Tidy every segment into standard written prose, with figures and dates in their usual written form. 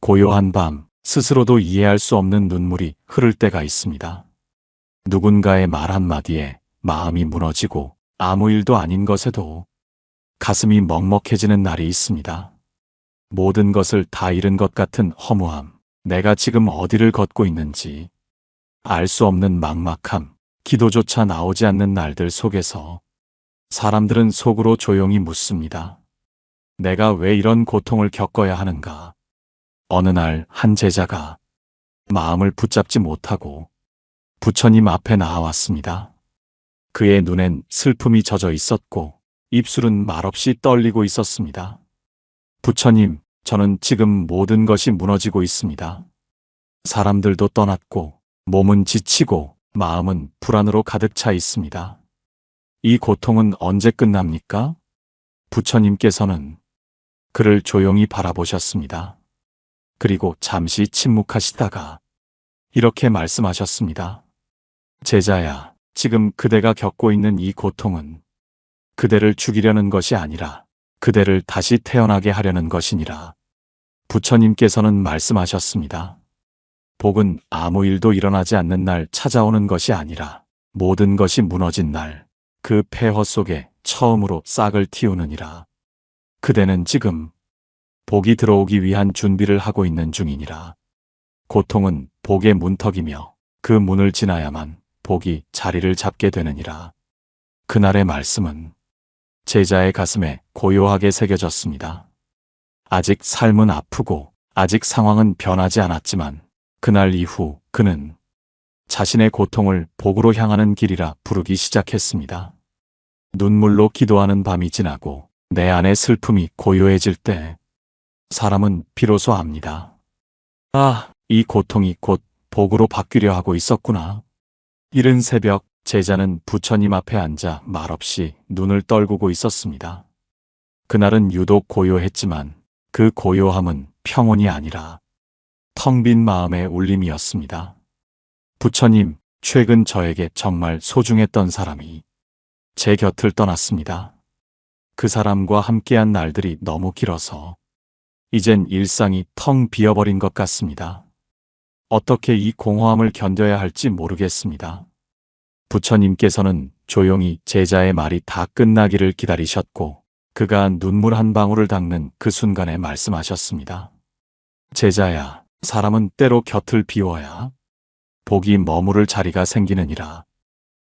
고요한 밤, 스스로도 이해할 수 없는 눈물이 흐를 때가 있습니다. 누군가의 말 한마디에 마음이 무너지고 아무 일도 아닌 것에도 가슴이 먹먹해지는 날이 있습니다. 모든 것을 다 잃은 것 같은 허무함, 내가 지금 어디를 걷고 있는지 알 수 없는 막막함, 기도조차 나오지 않는 날들 속에서 사람들은 속으로 조용히 묻습니다. 내가 왜 이런 고통을 겪어야 하는가? 어느 날 한 제자가 마음을 붙잡지 못하고 부처님 앞에 나아왔습니다. 그의 눈엔 슬픔이 젖어 있었고 입술은 말없이 떨리고 있었습니다. 부처님, 저는 지금 모든 것이 무너지고 있습니다. 사람들도 떠났고 몸은 지치고 마음은 불안으로 가득 차 있습니다. 이 고통은 언제 끝납니까? 부처님께서는 그를 조용히 바라보셨습니다. 그리고 잠시 침묵하시다가 이렇게 말씀하셨습니다. 제자야, 지금 그대가 겪고 있는 이 고통은 그대를 죽이려는 것이 아니라 그대를 다시 태어나게 하려는 것이니라. 부처님께서는 말씀하셨습니다. 복은 아무 일도 일어나지 않는 날 찾아오는 것이 아니라 모든 것이 무너진 날, 그 폐허 속에 처음으로 싹을 틔우느니라. 그대는 지금 복이 들어오기 위한 준비를 하고 있는 중이니라. 고통은 복의 문턱이며 그 문을 지나야만 복이 자리를 잡게 되느니라. 그날의 말씀은 제자의 가슴에 고요하게 새겨졌습니다. 아직 삶은 아프고 아직 상황은 변하지 않았지만 그날 이후 그는 자신의 고통을 복으로 향하는 길이라 부르기 시작했습니다. 눈물로 기도하는 밤이 지나고 내 안의 슬픔이 고요해질 때 사람은 비로소 압니다. 아, 이 고통이 곧 복으로 바뀌려 하고 있었구나. 이른 새벽 제자는 부처님 앞에 앉아 말없이 눈을 떨구고 있었습니다. 그날은 유독 고요했지만 그 고요함은 평온이 아니라 텅 빈 마음의 울림이었습니다. 부처님, 최근 저에게 정말 소중했던 사람이 제 곁을 떠났습니다. 그 사람과 함께한 날들이 너무 길어서 이젠 일상이 텅 비어버린 것 같습니다. 어떻게 이 공허함을 견뎌야 할지 모르겠습니다. 부처님께서는 조용히 제자의 말이 다 끝나기를 기다리셨고 그가 눈물 한 방울을 닦는 그 순간에 말씀하셨습니다. 제자야, 사람은 때로 곁을 비워야 복이 머무를 자리가 생기느니라.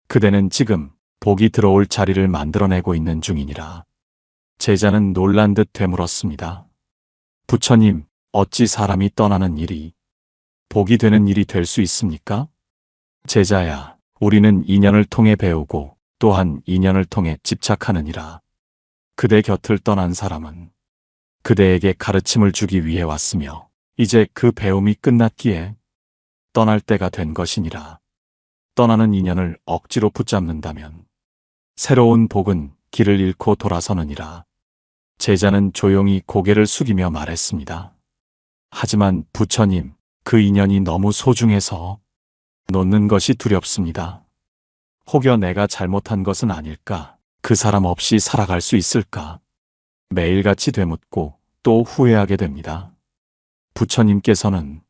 그대는 지금 복이 들어올 자리를 만들어내고 있는 중이니라. 제자는 놀란 듯 되물었습니다. 부처님, 어찌 사람이 떠나는 일이 복이 되는 일이 될 수 있습니까? 제자야, 우리는 인연을 통해 배우고 또한 인연을 통해 집착하느니라. 그대 곁을 떠난 사람은 그대에게 가르침을 주기 위해 왔으며 이제 그 배움이 끝났기에 떠날 때가 된 것이니라. 떠나는 인연을 억지로 붙잡는다면 새로운 복은 길을 잃고 돌아서느니라. 제자는 조용히 고개를 숙이며 말했습니다. 하지만 부처님, 그 인연이 너무 소중해서 놓는 것이 두렵습니다. 혹여 내가 잘못한 것은 아닐까? 그 사람 없이 살아갈 수 있을까? 매일같이 되묻고 또 후회하게 됩니다. 부처님께서는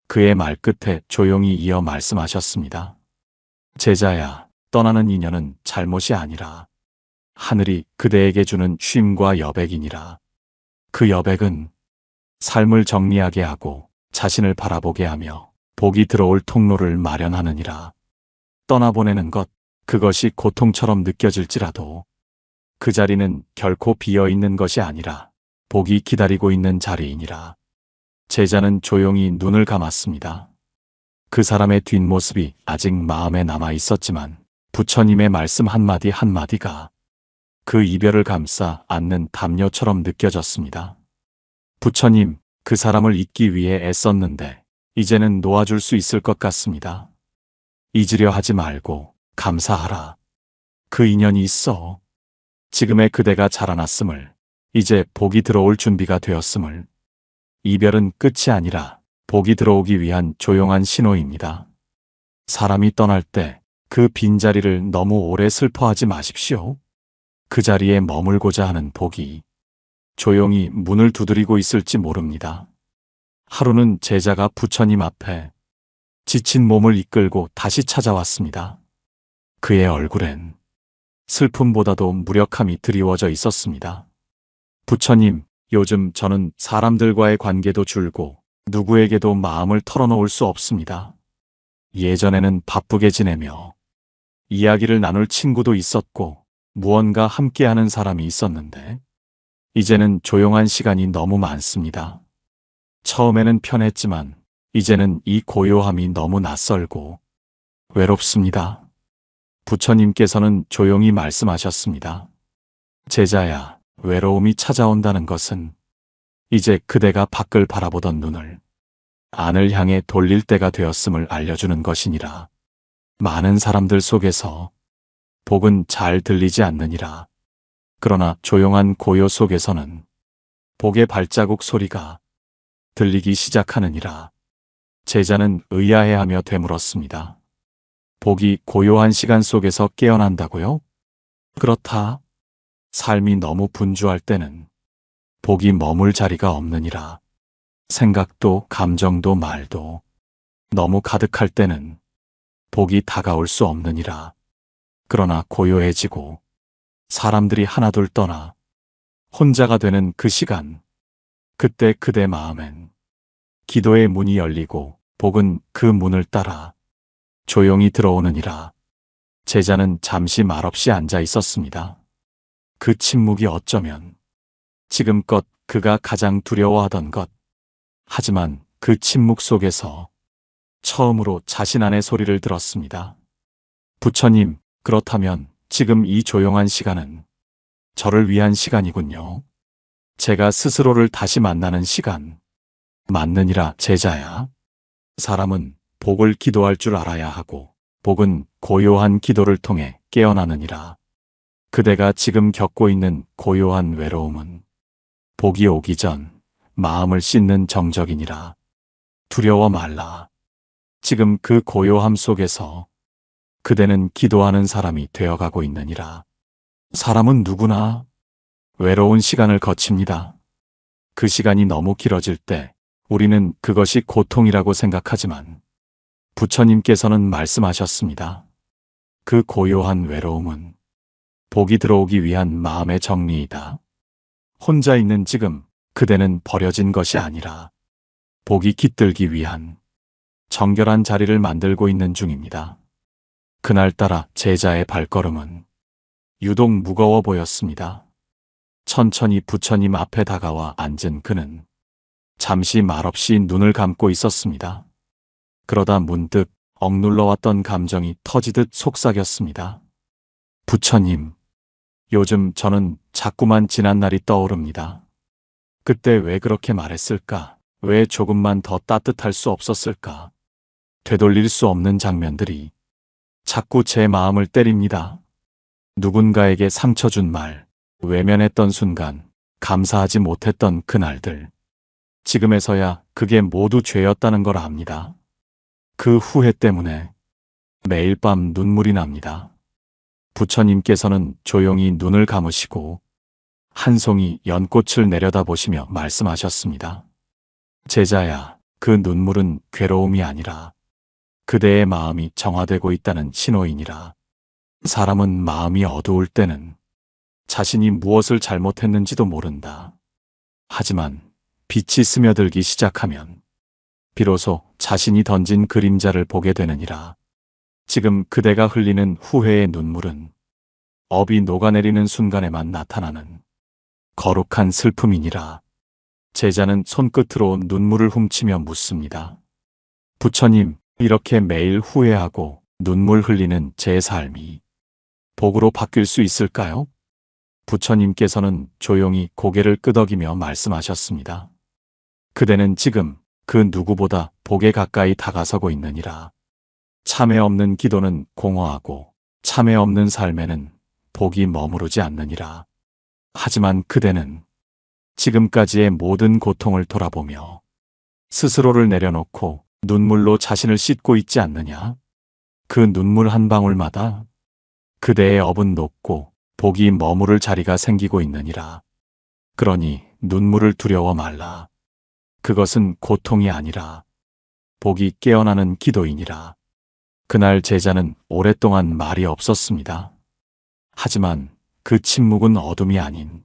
그의 말끝에 조용히 이어 말씀하셨습니다. 제자야, 떠나는 인연은 잘못이 아니라 하늘이 그대에게 주는 쉼과 여백이니라. 그 여백은 삶을 정리하게 하고 자신을 바라보게 하며 복이 들어올 통로를 마련하느니라. 떠나보내는 것, 그것이 고통처럼 느껴질지라도 그 자리는 결코 비어있는 것이 아니라 복이 기다리고 있는 자리이니라. 제자는 조용히 눈을 감았습니다. 그 사람의 뒷모습이 아직 마음에 남아 있었지만 부처님의 말씀 한마디 한마디가 그 이별을 감싸 안는 담요처럼 느껴졌습니다. 부처님, 그 사람을 잊기 위해 애썼는데 이제는 놓아줄 수 있을 것 같습니다. 잊으려 하지 말고 감사하라. 그 인연이 있어. 지금의 그대가 자라났음을, 이제 복이 들어올 준비가 되었음을. 이별은 끝이 아니라 복이 들어오기 위한 조용한 신호입니다. 사람이 떠날 때 그 빈자리를 너무 오래 슬퍼하지 마십시오. 그 자리에 머물고자 하는 복이 조용히 문을 두드리고 있을지 모릅니다. 하루는 제자가 부처님 앞에 지친 몸을 이끌고 다시 찾아왔습니다. 그의 얼굴엔 슬픔보다도 무력함이 드리워져 있었습니다. 부처님, 요즘 저는 사람들과의 관계도 줄고 누구에게도 마음을 털어놓을 수 없습니다. 예전에는 바쁘게 지내며 이야기를 나눌 친구도 있었고 무언가 함께하는 사람이 있었는데 이제는 조용한 시간이 너무 많습니다. 처음에는 편했지만 이제는 이 고요함이 너무 낯설고 외롭습니다. 부처님께서는 조용히 말씀하셨습니다. 제자야, 외로움이 찾아온다는 것은 이제 그대가 밖을 바라보던 눈을 안을 향해 돌릴 때가 되었음을 알려주는 것이니라. 많은 사람들 속에서 복은 잘 들리지 않느니라. 그러나 조용한 고요 속에서는 복의 발자국 소리가 들리기 시작하느니라. 제자는 의아해하며 되물었습니다. 복이 고요한 시간 속에서 깨어난다고요? 그렇다. 삶이 너무 분주할 때는 복이 머물 자리가 없느니라. 생각도 감정도 말도 너무 가득할 때는 복이 다가올 수 없느니라. 그러나 고요해지고 사람들이 하나둘 떠나 혼자가 되는 그 시간, 그때 그대 마음엔 기도의 문이 열리고 복은 그 문을 따라 조용히 들어오느니라. 제자는 잠시 말없이 앉아 있었습니다. 그 침묵이 어쩌면 지금껏 그가 가장 두려워하던 것. 하지만 그 침묵 속에서 처음으로 자신 안의 소리를 들었습니다. 부처님, 그렇다면 지금 이 조용한 시간은 저를 위한 시간이군요. 제가 스스로를 다시 만나는 시간. 맞느니라, 제자야. 사람은 복을 기도할 줄 알아야 하고 복은 고요한 기도를 통해 깨어나느니라. 그대가 지금 겪고 있는 고요한 외로움은 복이 오기 전 마음을 씻는 정적이니라. 두려워 말라. 지금 그 고요함 속에서 그대는 기도하는 사람이 되어가고 있느니라. 사람은 누구나 외로운 시간을 거칩니다. 그 시간이 너무 길어질 때 우리는 그것이 고통이라고 생각하지만 부처님께서는 말씀하셨습니다. 그 고요한 외로움은 복이 들어오기 위한 마음의 정리이다. 혼자 있는 지금 그대는 버려진 것이 아니라 복이 깃들기 위한 정결한 자리를 만들고 있는 중입니다. 그날따라 제자의 발걸음은 유독 무거워 보였습니다. 천천히 부처님 앞에 다가와 앉은 그는 잠시 말없이 눈을 감고 있었습니다. 그러다 문득 억눌러왔던 감정이 터지듯 속삭였습니다. 부처님, 요즘 저는 자꾸만 지난 날이 떠오릅니다. 그때 왜 그렇게 말했을까? 왜 조금만 더 따뜻할 수 없었을까? 되돌릴 수 없는 장면들이 자꾸 제 마음을 때립니다. 누군가에게 상처 준 말, 외면했던 순간, 감사하지 못했던 그날들. 지금에서야 그게 모두 죄였다는 걸 압니다. 그 후회 때문에 매일 밤 눈물이 납니다. 부처님께서는 조용히 눈을 감으시고 한 송이 연꽃을 내려다보시며 말씀하셨습니다. 제자야, 그 눈물은 괴로움이 아니라 그대의 마음이 정화되고 있다는 신호이니라. 사람은 마음이 어두울 때는 자신이 무엇을 잘못했는지도 모른다. 하지만 빛이 스며들기 시작하면 비로소 자신이 던진 그림자를 보게 되느니라. 지금 그대가 흘리는 후회의 눈물은 업이 녹아내리는 순간에만 나타나는 거룩한 슬픔이니라. 제자는 손끝으로 눈물을 훔치며 묻습니다. 부처님, 이렇게 매일 후회하고 눈물 흘리는 제 삶이 복으로 바뀔 수 있을까요? 부처님께서는 조용히 고개를 끄덕이며 말씀하셨습니다. 그대는 지금 그 누구보다 복에 가까이 다가서고 있느니라. 참회 없는 기도는 공허하고 참회 없는 삶에는 복이 머무르지 않느니라. 하지만 그대는 지금까지의 모든 고통을 돌아보며 스스로를 내려놓고 눈물로 자신을 씻고 있지 않느냐? 그 눈물 한 방울마다 그대의 업은 녹고 복이 머무를 자리가 생기고 있느니라. 그러니 눈물을 두려워 말라. 그것은 고통이 아니라 복이 깨어나는 기도이니라. 그날 제자는 오랫동안 말이 없었습니다. 하지만 그 침묵은 어둠이 아닌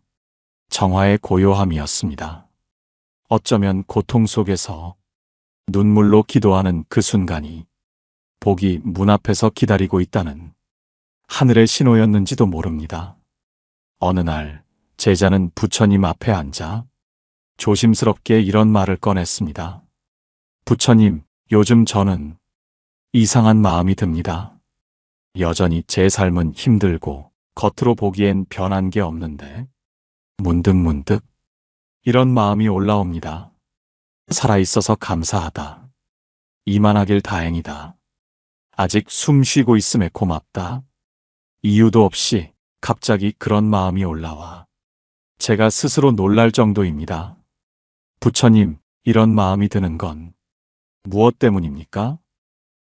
정화의 고요함이었습니다. 어쩌면 고통 속에서 눈물로 기도하는 그 순간이 복이 문 앞에서 기다리고 있다는 하늘의 신호였는지도 모릅니다. 어느 날 제자는 부처님 앞에 앉아 조심스럽게 이런 말을 꺼냈습니다. 부처님, 요즘 저는 이상한 마음이 듭니다. 여전히 제 삶은 힘들고 겉으로 보기엔 변한 게 없는데 문득 이런 마음이 올라옵니다. 살아있어서 감사하다. 이만하길 다행이다. 아직 숨 쉬고 있음에 고맙다. 이유도 없이 갑자기 그런 마음이 올라와 제가 스스로 놀랄 정도입니다. 부처님, 이런 마음이 드는 건 무엇 때문입니까?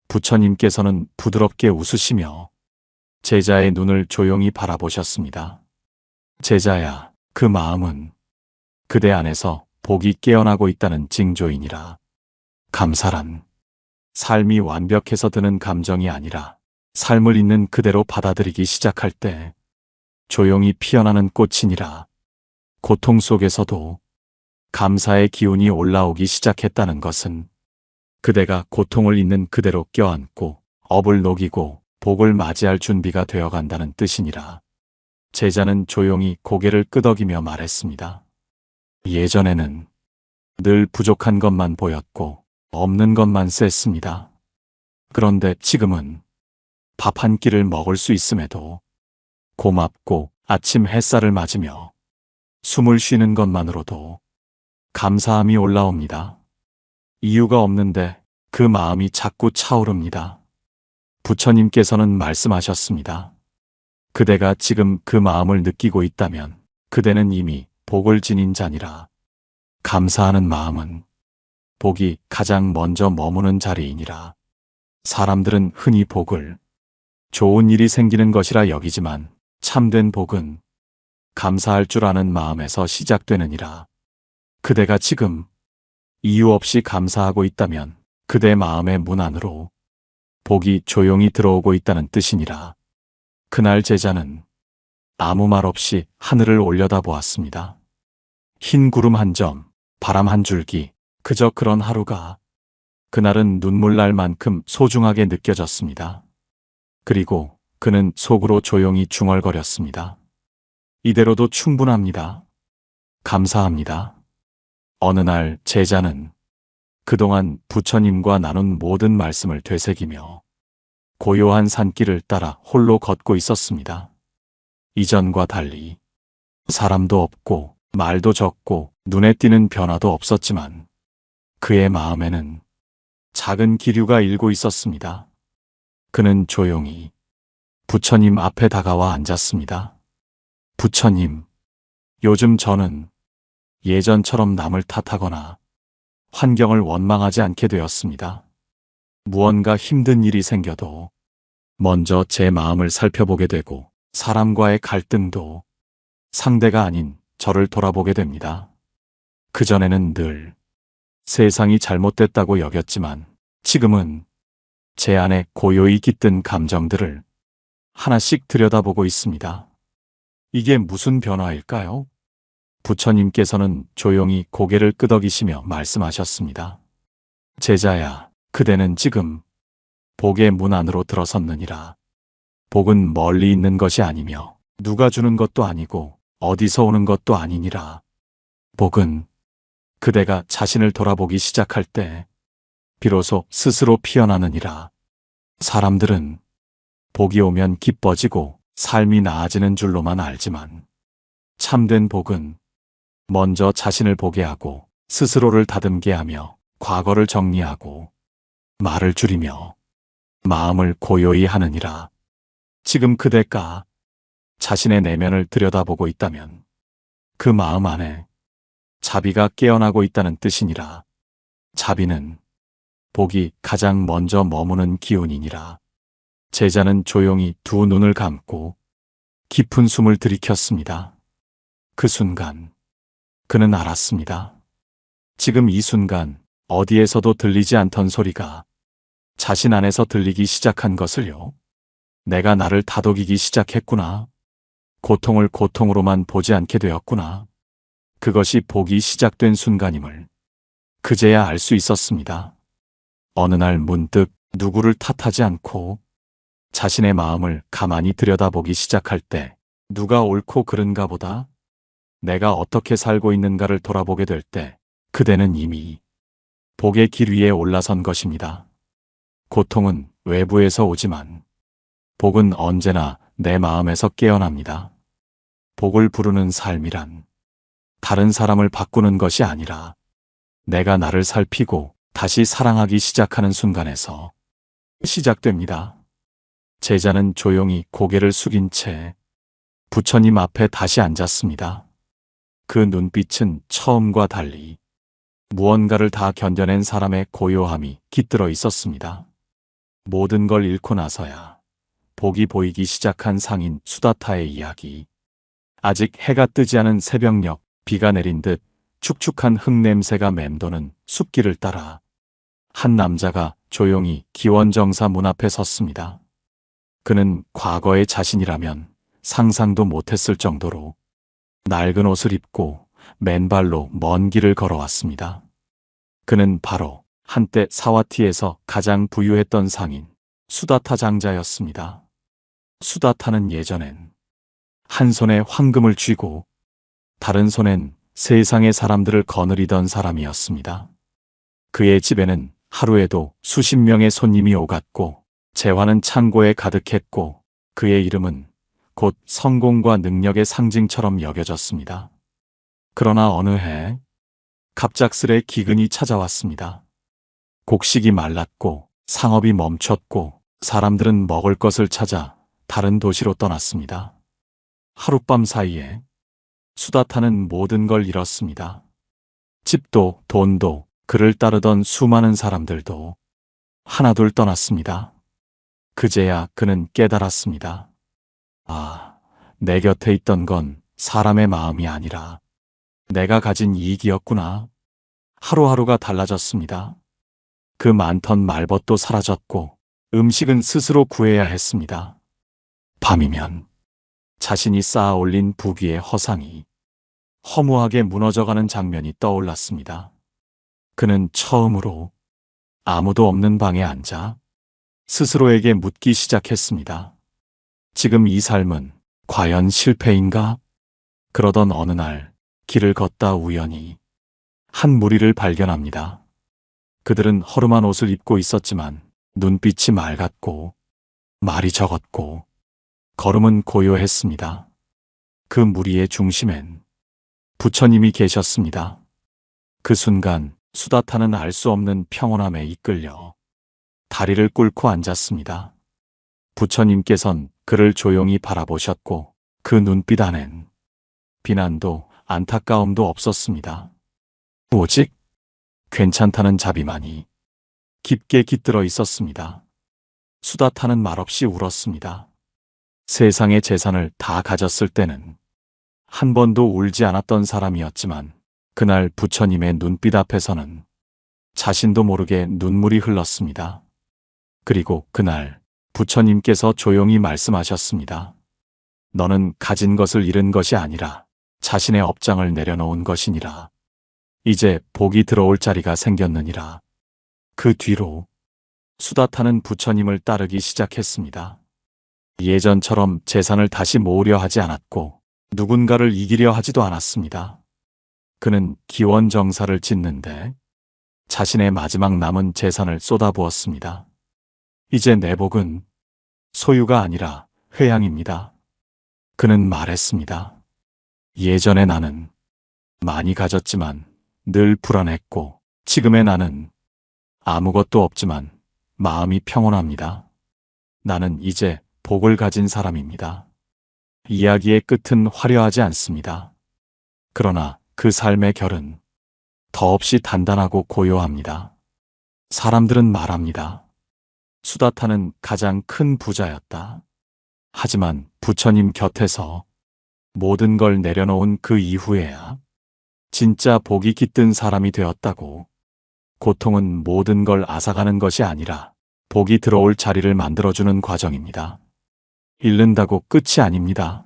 부처님께서는 부드럽게 웃으시며 제자의 눈을 조용히 바라보셨습니다. 제자야, 그 마음은 그대 안에서 복이 깨어나고 있다는 징조이니라. 감사란 삶이 완벽해서 드는 감정이 아니라 삶을 있는 그대로 받아들이기 시작할 때 조용히 피어나는 꽃이니라. 고통 속에서도 감사의 기운이 올라오기 시작했다는 것은 그대가 고통을 있는 그대로 껴안고 업을 녹이고 복을 맞이할 준비가 되어간다는 뜻이니라. 제자는 조용히 고개를 끄덕이며 말했습니다. 예전에는 늘 부족한 것만 보였고 없는 것만 셌습니다. 그런데 지금은 밥 한 끼를 먹을 수 있음에도 고맙고 아침 햇살을 맞으며 숨을 쉬는 것만으로도 감사함이 올라옵니다. 이유가 없는데 그 마음이 자꾸 차오릅니다. 부처님께서는 말씀하셨습니다. 그대가 지금 그 마음을 느끼고 있다면 그대는 이미 복을 지닌 자니라. 감사하는 마음은 복이 가장 먼저 머무는 자리이니라. 사람들은 흔히 복을 좋은 일이 생기는 것이라 여기지만 참된 복은 감사할 줄 아는 마음에서 시작되느니라. 그대가 지금 이유 없이 감사하고 있다면 그대 마음의 문 안으로 복이 조용히 들어오고 있다는 뜻이니라. 그날 제자는 아무 말 없이 하늘을 올려다보았습니다. 흰 구름 한 점, 바람 한 줄기, 그저 그런 하루가 그날은 눈물 날 만큼 소중하게 느껴졌습니다. 그리고 그는 속으로 조용히 중얼거렸습니다. 이대로도 충분합니다. 감사합니다. 어느 날 제자는 그동안 부처님과 나눈 모든 말씀을 되새기며 고요한 산길을 따라 홀로 걷고 있었습니다. 이전과 달리 사람도 없고 말도 적고 눈에 띄는 변화도 없었지만 그의 마음에는 작은 기류가 일고 있었습니다. 그는 조용히 부처님 앞에 다가와 앉았습니다. 부처님, 요즘 저는 예전처럼 남을 탓하거나 환경을 원망하지 않게 되었습니다. 무언가 힘든 일이 생겨도 먼저 제 마음을 살펴보게 되고 사람과의 갈등도 상대가 아닌 저를 돌아보게 됩니다. 그전에는 늘 세상이 잘못됐다고 여겼지만 지금은 제 안에 고요히 깃든 감정들을 하나씩 들여다보고 있습니다. 이게 무슨 변화일까요? 부처님께서는 조용히 고개를 끄덕이시며 말씀하셨습니다. 제자야, 그대는 지금 복의 문 안으로 들어섰느니라. 복은 멀리 있는 것이 아니며 누가 주는 것도 아니고 어디서 오는 것도 아니니라. 복은 그대가 자신을 돌아보기 시작할 때 비로소 스스로 피어나느니라. 사람들은 복이 오면 기뻐지고 삶이 나아지는 줄로만 알지만 참된 복은 먼저 자신을 보게 하고 스스로를 다듬게 하며 과거를 정리하고 말을 줄이며 마음을 고요히 하느니라. 지금 그대가 자신의 내면을 들여다보고 있다면 그 마음 안에 자비가 깨어나고 있다는 뜻이니라. 자비는 복이 가장 먼저 머무는 기운이니라. 제자는 조용히 두 눈을 감고 깊은 숨을 들이켰습니다. 그 순간 그는 알았습니다. 지금 이 순간 어디에서도 들리지 않던 소리가 자신 안에서 들리기 시작한 것을요. 내가 나를 다독이기 시작했구나. 고통을 고통으로만 보지 않게 되었구나. 그것이 복이 시작된 순간임을 그제야 알 수 있었습니다. 어느 날 문득 누구를 탓하지 않고 자신의 마음을 가만히 들여다보기 시작할 때 누가 옳고 그른가 보다 내가 어떻게 살고 있는가를 돌아보게 될 때 그대는 이미 복의 길 위에 올라선 것입니다. 고통은 외부에서 오지만 복은 언제나 내 마음에서 깨어납니다. 복을 부르는 삶이란 다른 사람을 바꾸는 것이 아니라 내가 나를 살피고 다시 사랑하기 시작하는 순간에서 시작됩니다. 제자는 조용히 고개를 숙인 채 부처님 앞에 다시 앉았습니다. 그 눈빛은 처음과 달리 무언가를 다 견뎌낸 사람의 고요함이 깃들어 있었습니다. 모든 걸 잃고 나서야 복이 보이기 시작한 상인 수다타의 이야기. 아직 해가 뜨지 않은 새벽녘, 비가 내린 듯 축축한 흙냄새가 맴도는 숲길을 따라 한 남자가 조용히 기원정사 문 앞에 섰습니다. 그는 과거의 자신이라면 상상도 못했을 정도로 낡은 옷을 입고 맨발로 먼 길을 걸어왔습니다. 그는 바로 한때 사와티에서 가장 부유했던 상인 수다타 장자였습니다. 수다타는 예전엔 한 손에 황금을 쥐고 다른 손엔 세상의 사람들을 거느리던 사람이었습니다. 그의 집에는 하루에도 수십 명의 손님이 오갔고 재화는 창고에 가득했고 그의 이름은 곧 성공과 능력의 상징처럼 여겨졌습니다. 그러나 어느 해 갑작스레 기근이 찾아왔습니다. 곡식이 말랐고 상업이 멈췄고 사람들은 먹을 것을 찾아 다른 도시로 떠났습니다. 하룻밤 사이에 수다타는 모든 걸 잃었습니다. 집도 돈도 그를 따르던 수많은 사람들도 하나둘 떠났습니다. 그제야 그는 깨달았습니다. 아, 내 곁에 있던 건 사람의 마음이 아니라 내가 가진 이익이었구나. 하루하루가 달라졌습니다. 그 많던 말벗도 사라졌고 음식은 스스로 구해야 했습니다. 밤이면 자신이 쌓아 올린 부귀의 허상이 허무하게 무너져가는 장면이 떠올랐습니다. 그는 처음으로 아무도 없는 방에 앉아 스스로에게 묻기 시작했습니다. 지금 이 삶은 과연 실패인가? 그러던 어느 날 길을 걷다 우연히 한 무리를 발견합니다. 그들은 허름한 옷을 입고 있었지만 눈빛이 맑았고 말이 적었고 걸음은 고요했습니다. 그 무리의 중심엔 부처님이 계셨습니다. 그 순간 수다타는 알 수 없는 평온함에 이끌려 다리를 꿇고 앉았습니다. 부처님께선 그를 조용히 바라보셨고 그 눈빛 안엔 비난도 안타까움도 없었습니다. 오직 괜찮다는 자비만이 깊게 깃들어 있었습니다. 수다타는 말없이 울었습니다. 세상의 재산을 다 가졌을 때는 한 번도 울지 않았던 사람이었지만 그날 부처님의 눈빛 앞에서는 자신도 모르게 눈물이 흘렀습니다. 그리고 그날 부처님께서 조용히 말씀하셨습니다. 너는 가진 것을 잃은 것이 아니라 자신의 업장을 내려놓은 것이니라. 이제 복이 들어올 자리가 생겼느니라. 그 뒤로 수다타는 부처님을 따르기 시작했습니다. 예전처럼 재산을 다시 모으려 하지 않았고 누군가를 이기려 하지도 않았습니다. 그는 기원정사를 짓는데 자신의 마지막 남은 재산을 쏟아부었습니다. 이제 내 복은 소유가 아니라 회양입니다. 그는 말했습니다. 예전에 나는 많이 가졌지만 늘 불안했고 지금의 나는 아무것도 없지만 마음이 평온합니다. 나는 이제 복을 가진 사람입니다. 이야기의 끝은 화려하지 않습니다. 그러나 그 삶의 결은 더없이 단단하고 고요합니다. 사람들은 말합니다. 수다타는 가장 큰 부자였다. 하지만 부처님 곁에서 모든 걸 내려놓은 그 이후에야 진짜 복이 깃든 사람이 되었다고. 고통은 모든 걸 앗아가는 것이 아니라 복이 들어올 자리를 만들어주는 과정입니다. 잃는다고 끝이 아닙니다.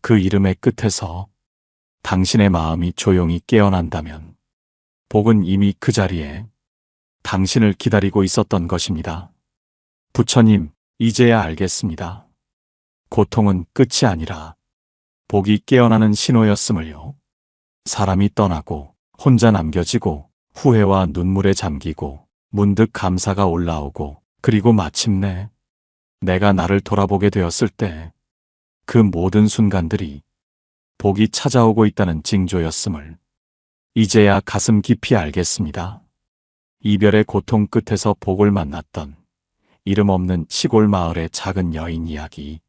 그 이름의 끝에서 당신의 마음이 조용히 깨어난다면 복은 이미 그 자리에 당신을 기다리고 있었던 것입니다. 부처님, 이제야 알겠습니다. 고통은 끝이 아니라 복이 깨어나는 신호였음을요. 사람이 떠나고 혼자 남겨지고 후회와 눈물에 잠기고 문득 감사가 올라오고 그리고 마침내 내가 나를 돌아보게 되었을 때 그 모든 순간들이 복이 찾아오고 있다는 징조였음을 이제야 가슴 깊이 알겠습니다. 이별의 고통 끝에서 복을 만났던 이름 없는 시골 마을의 작은 여인 이야기.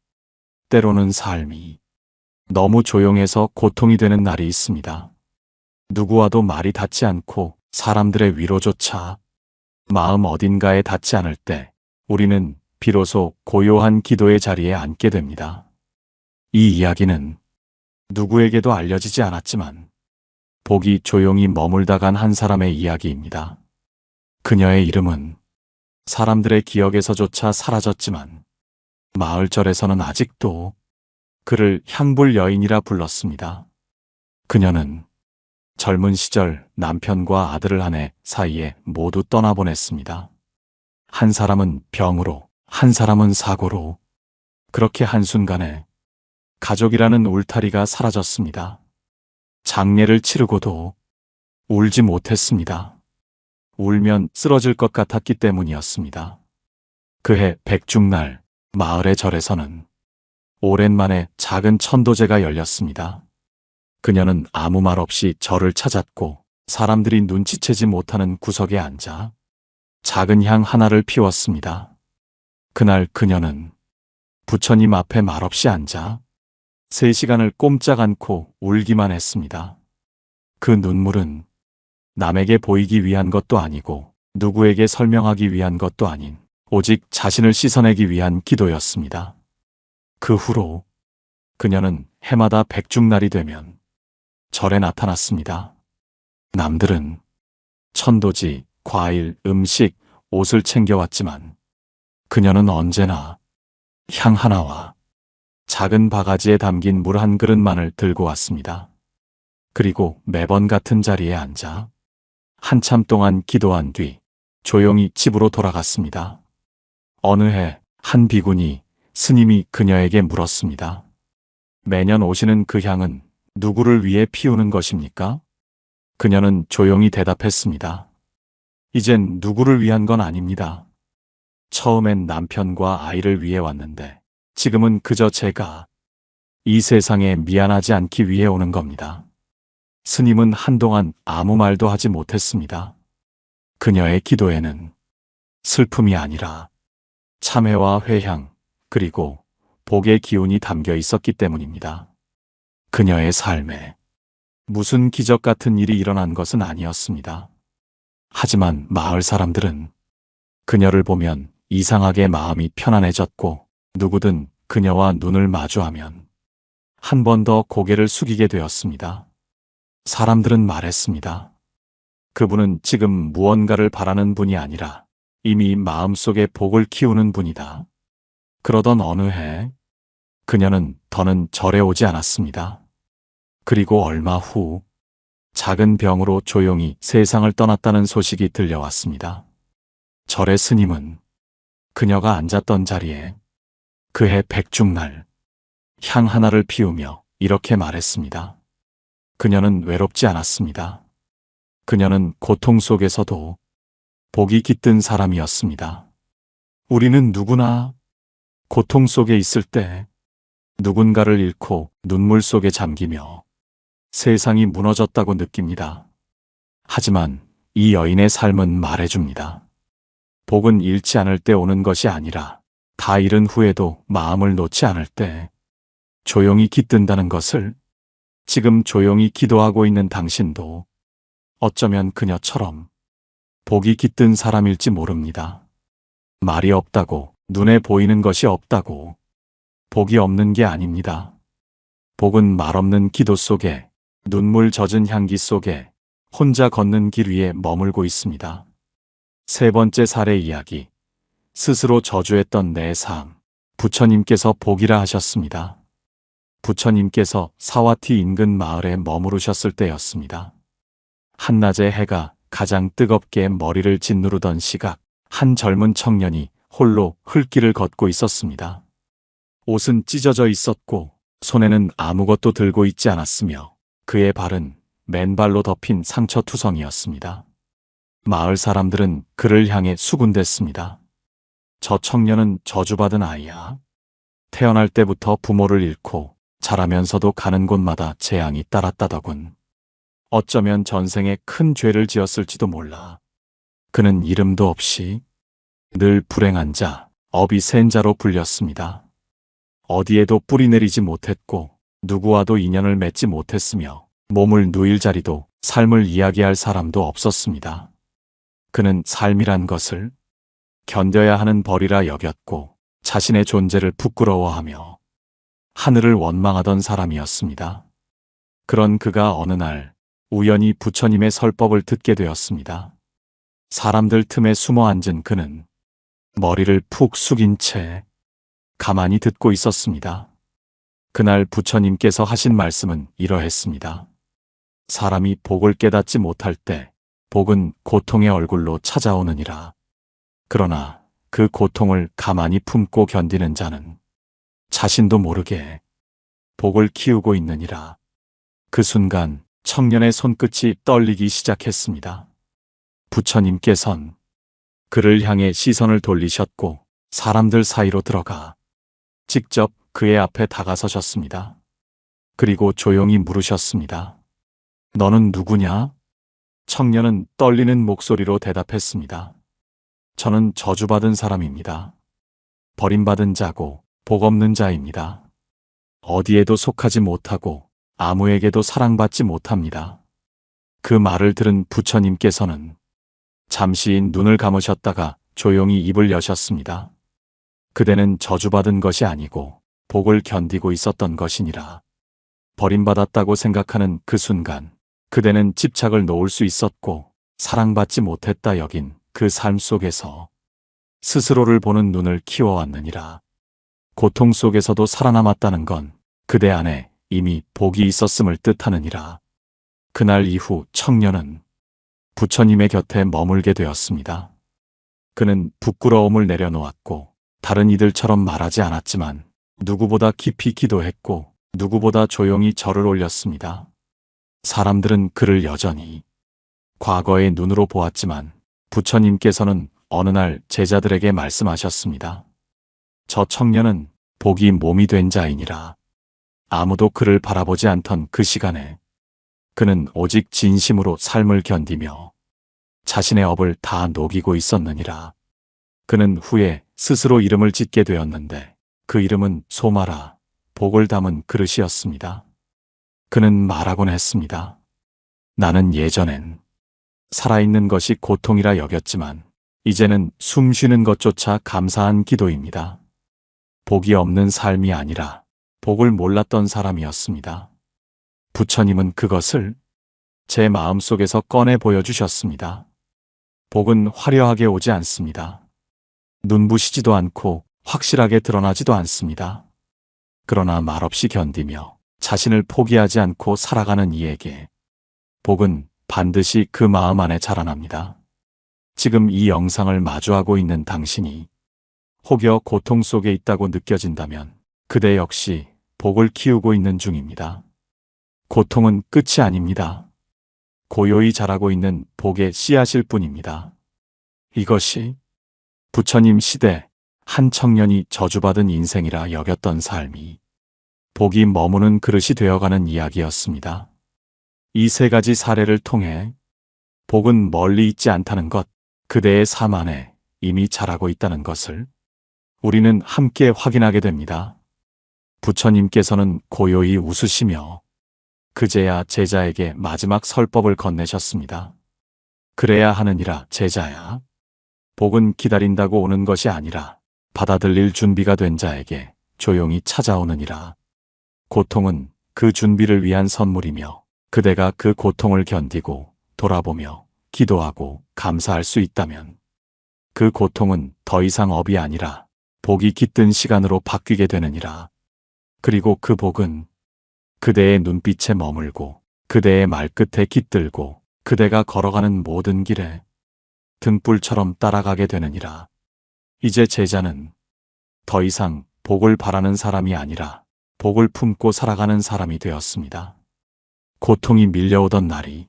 때로는 삶이 너무 조용해서 고통이 되는 날이 있습니다. 누구와도 말이 닿지 않고 사람들의 위로조차 마음 어딘가에 닿지 않을 때 우리는 비로소 고요한 기도의 자리에 앉게 됩니다. 이 이야기는 누구에게도 알려지지 않았지만 복이 조용히 머물다 간 한 사람의 이야기입니다. 그녀의 이름은 사람들의 기억에서조차 사라졌지만 마을절에서는 아직도 그를 향불 여인이라 불렀습니다. 그녀는 젊은 시절 남편과 아들을 한 해 사이에 모두 떠나보냈습니다. 한 사람은 병으로, 한 사람은 사고로. 그렇게 한순간에 가족이라는 울타리가 사라졌습니다. 장례를 치르고도 울지 못했습니다. 울면 쓰러질 것 같았기 때문이었습니다. 그해 백중날 마을의 절에서는 오랜만에 작은 천도제가 열렸습니다. 그녀는 아무 말 없이 절을 찾았고 사람들이 눈치채지 못하는 구석에 앉아 작은 향 하나를 피웠습니다. 그날 그녀는 부처님 앞에 말없이 앉아 3시간을 꼼짝 않고 울기만 했습니다. 그 눈물은 남에게 보이기 위한 것도 아니고 누구에게 설명하기 위한 것도 아닌 오직 자신을 씻어내기 위한 기도였습니다. 그 후로 그녀는 해마다 백중날이 되면 절에 나타났습니다. 남들은 천도지, 과일, 음식, 옷을 챙겨왔지만 그녀는 언제나 향 하나와 작은 바가지에 담긴 물 한 그릇만을 들고 왔습니다. 그리고 매번 같은 자리에 앉아 한참 동안 기도한 뒤 조용히 집으로 돌아갔습니다. 어느 해 한 비구니 스님이 그녀에게 물었습니다. 매년 오시는 그 향은 누구를 위해 피우는 것입니까? 그녀는 조용히 대답했습니다. 이젠 누구를 위한 건 아닙니다. 처음엔 남편과 아이를 위해 왔는데 지금은 그저 제가 이 세상에 미안하지 않기 위해 오는 겁니다. 스님은 한동안 아무 말도 하지 못했습니다. 그녀의 기도에는 슬픔이 아니라 참회와 회향 그리고 복의 기운이 담겨 있었기 때문입니다. 그녀의 삶에 무슨 기적 같은 일이 일어난 것은 아니었습니다. 하지만 마을 사람들은 그녀를 보면 이상하게 마음이 편안해졌고 누구든 그녀와 눈을 마주하면 한 번 더 고개를 숙이게 되었습니다. 사람들은 말했습니다. 그분은 지금 무언가를 바라는 분이 아니라 이미 마음속에 복을 키우는 분이다. 그러던 어느 해 그녀는 더는 절에 오지 않았습니다. 그리고 얼마 후 작은 병으로 조용히 세상을 떠났다는 소식이 들려왔습니다. 절의 스님은 그녀가 앉았던 자리에 그해 백중날 향 하나를 피우며 이렇게 말했습니다. 그녀는 외롭지 않았습니다. 그녀는 고통 속에서도 복이 깃든 사람이었습니다. 우리는 누구나 고통 속에 있을 때 누군가를 잃고 눈물 속에 잠기며 세상이 무너졌다고 느낍니다. 하지만 이 여인의 삶은 말해줍니다. 복은 잃지 않을 때 오는 것이 아니라 다 잃은 후에도 마음을 놓지 않을 때 조용히 깃든다는 것을 지금 조용히 기도하고 있는 당신도 어쩌면 그녀처럼 복이 깃든 사람일지 모릅니다. 말이 없다고, 눈에 보이는 것이 없다고 복이 없는 게 아닙니다. 복은 말 없는 기도 속에 눈물 젖은 향기 속에 혼자 걷는 길 위에 머물고 있습니다. 세 번째 사례 이야기. 스스로 저주했던 내 삶. 부처님께서 복이라 하셨습니다. 부처님께서 사와티 인근 마을에 머무르셨을 때였습니다. 한낮에 해가 가장 뜨겁게 머리를 짓누르던 시각, 한 젊은 청년이 홀로 흙길을 걷고 있었습니다. 옷은 찢어져 있었고 손에는 아무것도 들고 있지 않았으며 그의 발은 맨발로 덮인 상처투성이었습니다. 마을 사람들은 그를 향해 수군댔습니다. 저 청년은 저주받은 아이야. 태어날 때부터 부모를 잃고 자라면서도 가는 곳마다 재앙이 따랐다더군. 어쩌면 전생에 큰 죄를 지었을지도 몰라. 그는 이름도 없이 늘 불행한 자, 업이 센 자로 불렸습니다. 어디에도 뿌리 내리지 못했고 누구와도 인연을 맺지 못했으며 몸을 누일 자리도 삶을 이야기할 사람도 없었습니다. 그는 삶이란 것을 견뎌야 하는 벌이라 여겼고 자신의 존재를 부끄러워하며 하늘을 원망하던 사람이었습니다. 그런 그가 어느 날 우연히 부처님의 설법을 듣게 되었습니다. 사람들 틈에 숨어 앉은 그는 머리를 푹 숙인 채 가만히 듣고 있었습니다. 그날 부처님께서 하신 말씀은 이러했습니다. 사람이 복을 깨닫지 못할 때 복은 고통의 얼굴로 찾아오느니라. 그러나 그 고통을 가만히 품고 견디는 자는 자신도 모르게 복을 키우고 있느니라. 그 순간 청년의 손끝이 떨리기 시작했습니다. 부처님께선 그를 향해 시선을 돌리셨고 사람들 사이로 들어가 직접 그의 앞에 다가서셨습니다. 그리고 조용히 물으셨습니다. 너는 누구냐? 청년은 떨리는 목소리로 대답했습니다. 저는 저주받은 사람입니다. 버림받은 자고 복 없는 자입니다. 어디에도 속하지 못하고 아무에게도 사랑받지 못합니다. 그 말을 들은 부처님께서는 잠시 눈을 감으셨다가 조용히 입을 여셨습니다. 그대는 저주받은 것이 아니고 복을 견디고 있었던 것이니라. 버림받았다고 생각하는 그 순간 그대는 집착을 놓을 수 있었고 사랑받지 못했다 여긴 그 삶 속에서 스스로를 보는 눈을 키워왔느니라. 고통 속에서도 살아남았다는 건 그대 안에 이미 복이 있었음을 뜻하느니라. 그날 이후 청년은 부처님의 곁에 머물게 되었습니다. 그는 부끄러움을 내려놓았고 다른 이들처럼 말하지 않았지만 누구보다 깊이 기도했고 누구보다 조용히 절을 올렸습니다. 사람들은 그를 여전히 과거의 눈으로 보았지만 부처님께서는 어느 날 제자들에게 말씀하셨습니다. 저 청년은 복이 몸이 된 자이니라. 아무도 그를 바라보지 않던 그 시간에 그는 오직 진심으로 삶을 견디며 자신의 업을 다 녹이고 있었느니라. 그는 후에 스스로 이름을 짓게 되었는데 그 이름은 소마라, 복을 담은 그릇이었습니다. 그는 말하곤 했습니다. 나는 예전엔 살아있는 것이 고통이라 여겼지만 이제는 숨 쉬는 것조차 감사한 기도입니다. 복이 없는 삶이 아니라 복을 몰랐던 사람이었습니다. 부처님은 그것을 제 마음속에서 꺼내 보여주셨습니다. 복은 화려하게 오지 않습니다. 눈부시지도 않고 확실하게 드러나지도 않습니다. 그러나 말없이 견디며 자신을 포기하지 않고 살아가는 이에게 복은 반드시 그 마음 안에 자라납니다. 지금 이 영상을 마주하고 있는 당신이 혹여 고통 속에 있다고 느껴진다면 그대 역시 복을 키우고 있는 중입니다. 고통은 끝이 아닙니다. 고요히 자라고 있는 복의 씨앗일 뿐입니다. 이것이 부처님 시대 한 청년이 저주받은 인생이라 여겼던 삶이 복이 머무는 그릇이 되어가는 이야기였습니다. 이 세 가지 사례를 통해 복은 멀리 있지 않다는 것, 그대의 삶 안에 이미 자라고 있다는 것을 우리는 함께 확인하게 됩니다. 부처님께서는 고요히 웃으시며 그제야 제자에게 마지막 설법을 건네셨습니다. 그래야 하느니라 제자야. 복은 기다린다고 오는 것이 아니라 받아들일 준비가 된 자에게 조용히 찾아오느니라. 고통은 그 준비를 위한 선물이며 그대가 그 고통을 견디고 돌아보며 기도하고 감사할 수 있다면 그 고통은 더 이상 업이 아니라 복이 깃든 시간으로 바뀌게 되느니라. 그리고 그 복은 그대의 눈빛에 머물고 그대의 말끝에 깃들고 그대가 걸어가는 모든 길에 등불처럼 따라가게 되느니라. 이제 제자는 더 이상 복을 바라는 사람이 아니라 복을 품고 살아가는 사람이 되었습니다. 고통이 밀려오던 날이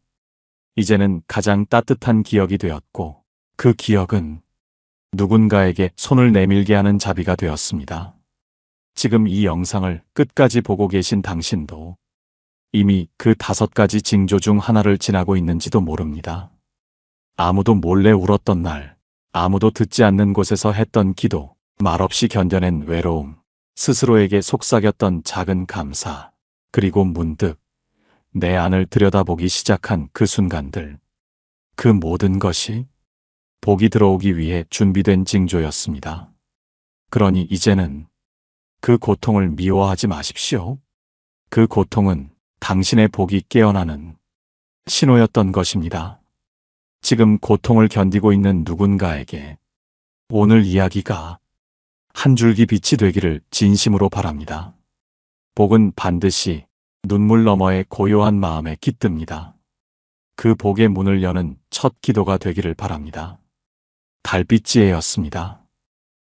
이제는 가장 따뜻한 기억이 되었고 그 기억은 누군가에게 손을 내밀게 하는 자비가 되었습니다. 지금 이 영상을 끝까지 보고 계신 당신도 이미 그 5가지 징조 중 하나를 지나고 있는지도 모릅니다. 아무도 몰래 울었던 날, 아무도 듣지 않는 곳에서 했던 기도, 말없이 견뎌낸 외로움, 스스로에게 속삭였던 작은 감사, 그리고 문득 내 안을 들여다보기 시작한 그 순간들. 그 모든 것이 복이 들어오기 위해 준비된 징조였습니다. 그러니 이제는 그 고통을 미워하지 마십시오. 그 고통은 당신의 복이 깨어나는 신호였던 것입니다. 지금 고통을 견디고 있는 누군가에게 오늘 이야기가 한 줄기 빛이 되기를 진심으로 바랍니다. 복은 반드시 눈물 너머의 고요한 마음에 깃듭니다. 그 복의 문을 여는 첫 기도가 되기를 바랍니다. 달빛지혜였습니다.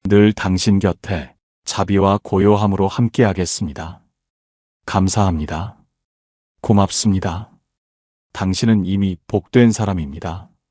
늘 당신 곁에 자비와 고요함으로 함께하겠습니다. 감사합니다. 고맙습니다. 당신은 이미 복된 사람입니다.